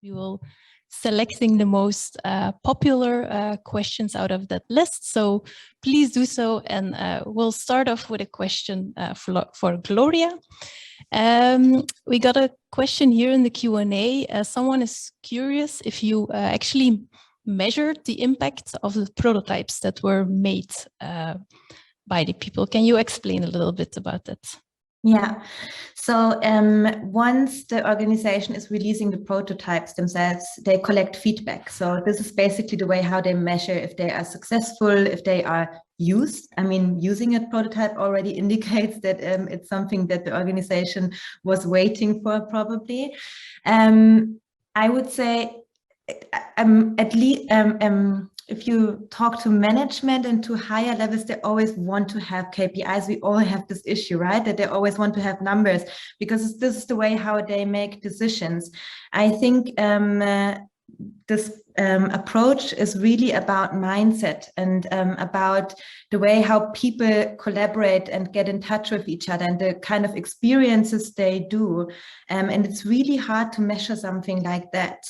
We will selecting the most popular questions out of that list. So please do so. And we'll start off with a question for Gloria. We got a question here in the Q&A. Someone is curious if you actually measured the impact of the prototypes that were made by the people. Can you explain a little bit about that? Yeah, so once the organization is releasing the prototypes themselves, they collect feedback. So this is basically the way how they measure if they are successful, if they are used. I mean, using a prototype already indicates that it's something that the organization was waiting for, probably. I would say at least if you talk to management and to higher levels, they always want to have KPIs. We all have this issue, right? That they always want to have numbers because this is the way how they make decisions. I think this approach is really about mindset and about the way how people collaborate and get in touch with each other and the kind of experiences they do. And it's really hard to measure something like that.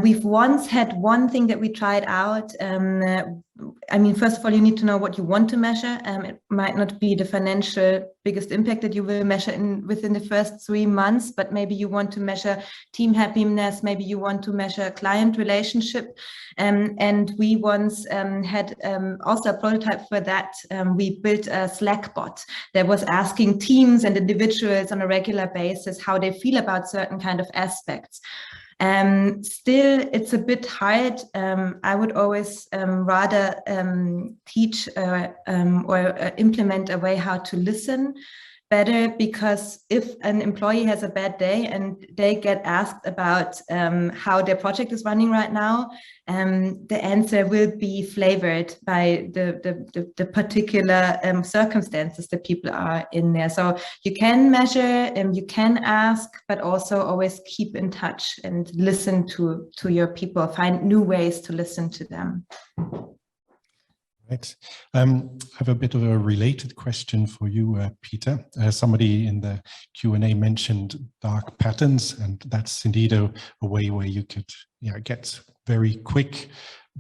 We've once had one thing that we tried out. I mean, first of all, you need to know what you want to measure. It might not be the financial biggest impact that you will measure within the first 3 months, but maybe you want to measure team happiness, maybe you want to measure client relationship. And we once had also a prototype for that. We built a Slack bot that was asking teams and individuals on a regular basis how they feel about certain kind of aspects. Still, it's a bit hard. I would always rather teach or implement a way how to listen better, because if an employee has a bad day and they get asked about how their project is running right now, the answer will be flavored by the particular circumstances that people are in there. So you can measure and you can ask, but also always keep in touch and listen to your people, find new ways to listen to them. Right. I have a bit of a related question for you, Peter. Somebody in the Q&A mentioned dark patterns, and that's indeed a way where you could get very quick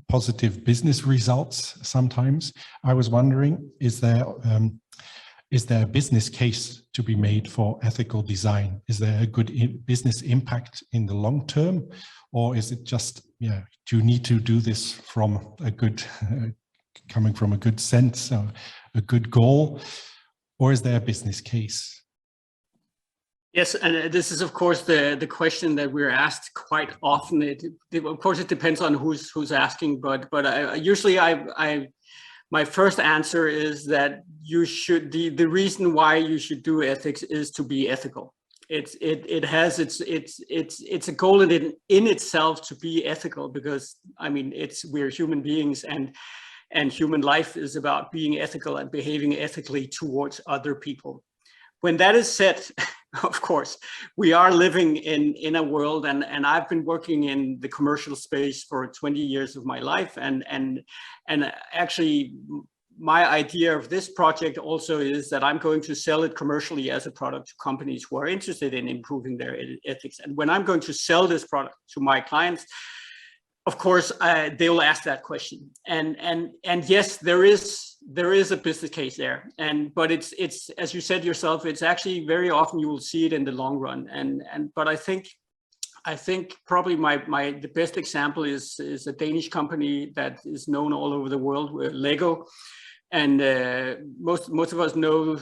positive business results sometimes. I was wondering, is there a business case to be made for ethical design? Is there a good business impact in the long term? Or is it just, do you need to do this from a good coming from a good sense, a good goal, or is there a business case? Yes, and this is of course the question that we're asked quite often. Of course, it depends on who's asking, but usually my first answer is that you should the reason why you should do ethics is to be ethical. It's a goal in itself to be ethical, because I mean we're human beings, and human life is about being ethical and behaving ethically towards other people. When that is said, of course, we are living in a world, and I've been working in the commercial space for 20 years of my life, and actually my idea of this project also is that I'm going to sell it commercially as a product to companies who are interested in improving their ethics. And when I'm going to sell this product to my clients, of course, they will ask that question, and yes, there is a business case there, but it's as you said yourself, it's actually very often you will see it in the long run, but I think probably the best example is a Danish company that is known all over the world, Lego, and most of us know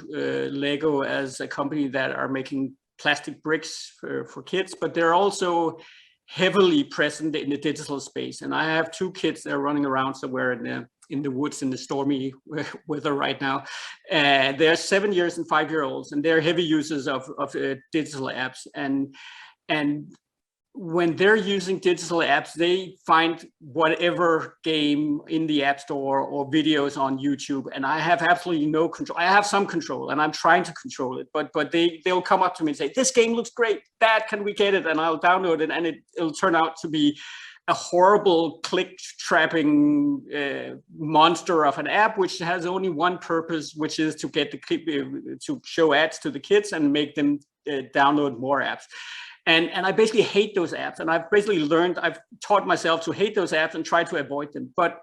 Lego as a company that are making plastic bricks for kids, but they're also heavily present in the digital space. And I have 2 kids that are running around somewhere in the woods in the stormy weather right now. They're 7 years and 5-year-olds, and they're heavy users of digital apps. And when they're using digital apps, they find whatever game in the App Store or videos on YouTube, and I have absolutely no control. I have some control, and I'm trying to control it, but they'll come up to me and say, "This game looks great, Dad, can we get it?" And I'll download it, and it'll turn out to be a horrible click-trapping monster of an app, which has only one purpose, which is to get to show ads to the kids and make them download more apps. And I basically hate those apps. And I've taught myself to hate those apps and try to avoid them. But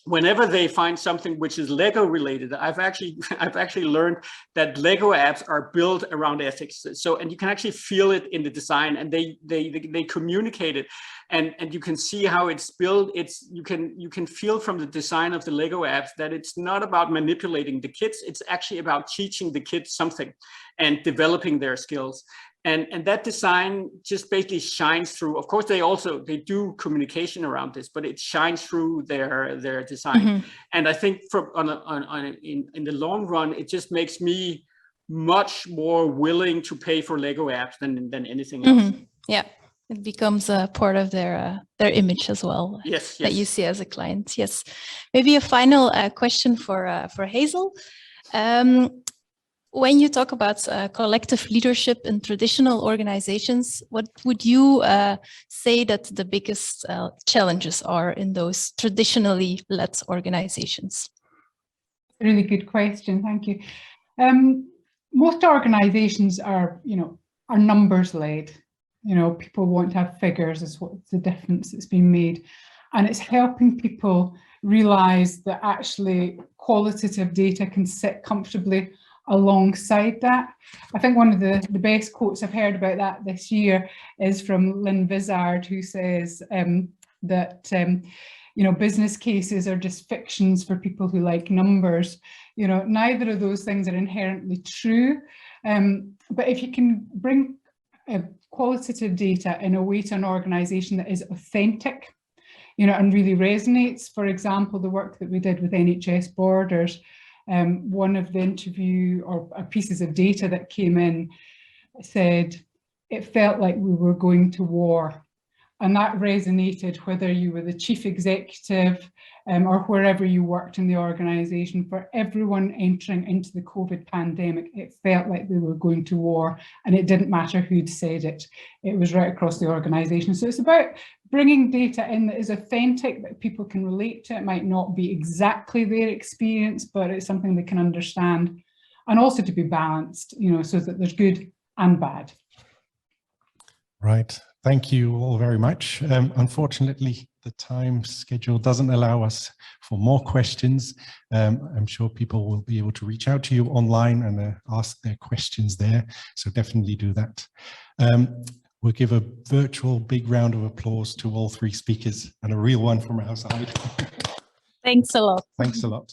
whenever they find something which is Lego related, I've actually learned that Lego apps are built around ethics. So, and you can actually feel it in the design, and they communicate it, and you can see how it's built. You can feel from the design of the Lego apps that it's not about manipulating the kids. It's actually about teaching the kids something and developing their skills. And that design just basically shines through. Of course, they do communication around this, but it shines through their design. Mm-hmm. And I think in the long run, it just makes me much more willing to pay for Lego apps than anything else. Mm-hmm. Yeah, it becomes a part of their image as well. Yes, that you see as a client. Yes, maybe a final question for Hazel. When you talk about collective leadership in traditional organizations, what would you say that the biggest challenges are in those traditionally led organizations? Really good question, thank you. Most organizations are numbers led. People want to have figures, is what's the difference that's been made. And it's helping people realize that actually qualitative data can sit comfortably alongside that. I think one of the best quotes I've heard about that this year is from Lynn Vizard, who says that business cases are just fictions for people who like numbers. Neither of those things are inherently true, but if you can bring qualitative data in a way to an organization that is authentic, and really resonates. For example, the work that we did with NHS Borders, one of the interview or pieces of data that came in said it felt like we were going to war, and that resonated whether you were the chief executive or wherever you worked in the organization. For everyone entering into the COVID pandemic, it felt like they were going to war, and it didn't matter who'd said it. It was right across the organization. So it's about bringing data in that is authentic, that people can relate to. It might not be exactly their experience, but it's something they can understand, and also to be balanced, so that there's good and bad. Right. Thank you all very much. Unfortunately, the time schedule doesn't allow us for more questions. I'm sure people will be able to reach out to you online and ask their questions there. So definitely do that. We'll give a virtual big round of applause to all three speakers, and a real one from our side. Thanks a lot. Thanks a lot.